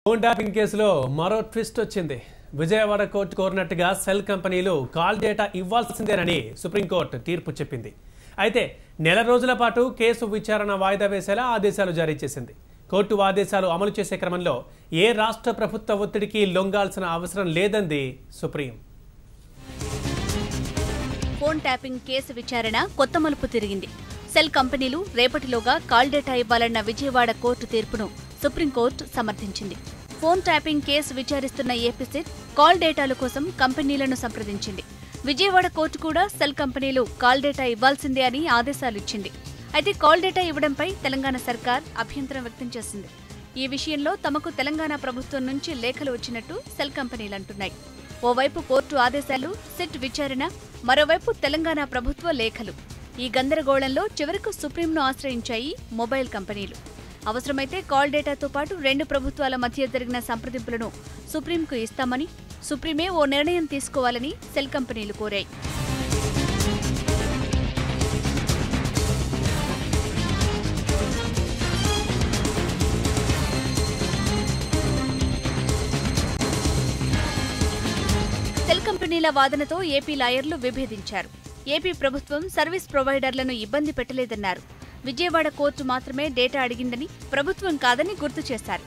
Phone tapping కేసులో మరో twist వచ్చింది. విజయవాడ కోర్టు కోరినట్టుగా సెల్ కంపెనీలు కాల్ డేటా ఇవ్వాల్సిందేనని సుప్రీంకోర్టు తీర్పు చెప్పింది. అయితే నెల రోజుల పాటు కేసు విచారణ వాయిదా వేసేలా ఆదేశాలు జారీ చేసింది. కోర్టు ఆదేశాలు అమలు చేసే క్రమంలో ఏ రాష్ట్ర ప్రభుత్వ ఒత్తిడికి లొంగాల్సిన అవసరం లేదంది సుప్రీం. ఫోన్ ట్యాపింగ్ కేసు విచారణ కొత్త మలుపు తిరిగింది. సెల్ కంపెనీలు రేపటిలోగా కాల్ డేటా ఇవ్వాలన్న విజయవాడ కోర్టు తీర్పును సుప్రీంకోర్టు సమర్థించింది. ఫోన్ ట్యాపింగ్ కేసు విచారిస్తున్న ఏపీసెట్ కాల్ డేటాల కోసం కంపెనీలను సంప్రదించింది. విజయవాడ కోర్టు కూడా సెల్ కంపెనీలు కాల్ డేటా ఇవ్వాల్సిందే అని ఆదేశాలిచ్చింది. అయితే కాల్ డేటా ఇవ్వడంపై తెలంగాణ సర్కార్ అభ్యంతరం వ్యక్తం చేసింది. ఈ విషయంలో తమకు తెలంగాణ ప్రభుత్వం నుంచి లేఖలు వచ్చినట్టు సెల్ కంపెనీలు అంటున్నాయి. ఓవైపు కోర్టు ఆదేశాలు, సిట్ విచారణ, మరోవైపు తెలంగాణ ప్రభుత్వ లేఖలు. ఈ గందరగోళంలో చివరకు సుప్రీంను ఆశ్రయించాయి మొబైల్ కంపెనీలు. అవసరమైతే కాల్ డేటాతో పాటు రెండు ప్రభుత్వాల మధ్య జరిగిన సంప్రదింపులను సుప్రీంకు ఇస్తామని, సుప్రీమే ఓ నిర్ణయం తీసుకోవాలని సెల్ కంపెనీలు కోరాయి. సెల్ కంపెనీల వాదనతో ఏపీ లాయర్లు విభేదించారు. ఏపీ ప్రభుత్వం సర్వీస్ ప్రొవైడర్లను ఇబ్బంది పెట్టలేదన్నారు. విజయవాడ కోర్టు మాత్రమే డేటా అడిగిందని, ప్రభుత్వం కాదని గుర్తు చేశారు.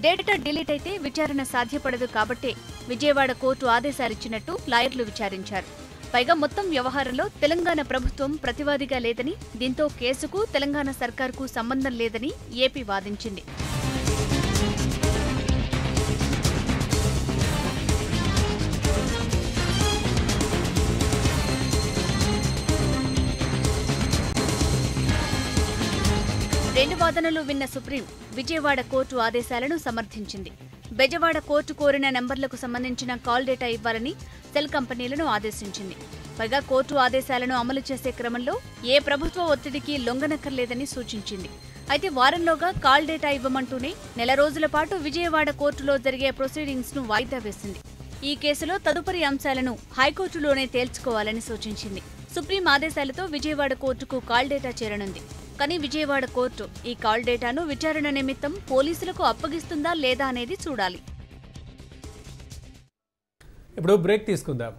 డేటా డిలీట్ అయితే విచారణ సాధ్యపడదు కాబట్టే విజయవాడ కోర్టు ఆదేశాలిచ్చినట్టు లాయర్లు విచారించారు. పైగా మొత్తం వ్యవహారంలో తెలంగాణ ప్రభుత్వం ప్రతివాదిగా లేదని, దీంతో కేసుకు తెలంగాణ సర్కార్కు సంబంధం లేదని ఏపీ వాదించింది. రెండు వాదనలు విన్న సుప్రీం విజయవాడ కోర్టు ఆదేశాలను సమర్థించింది. బెజవాడ కోర్టు కోరిన నెంబర్లకు సంబంధించిన కాల్ డేటా ఇవ్వాలని సెల్ కంపెనీలను ఆదేశించింది. పైగా కోర్టు ఆదేశాలను అమలు చేసే క్రమంలో ఏ ప్రభుత్వ ఒత్తిడికి లొంగనక్కర్లేదని సూచించింది. అయితే వారంలోగా కాల్ డేటా ఇవ్వమంటూనే నెల రోజుల పాటు విజయవాడ కోర్టులో జరిగే ప్రొసీడింగ్స్ ను వాయిదా వేసింది. ఈ కేసులో తదుపరి అంశాలను హైకోర్టులోనే తేల్చుకోవాలని సూచించింది. సుప్రీం ఆదేశాలతో విజయవాడ కోర్టుకు కాల్ డేటా చేరనుంది. కానీ విజయవాడ కోర్టు ఈ కాల్ డేటాను విచారణ నిమిత్తం పోలీసులకు అప్పగిస్తుందా లేదా అనేది చూడాలి. ఇప్పుడు బ్రేక్ తీసుకుందాం.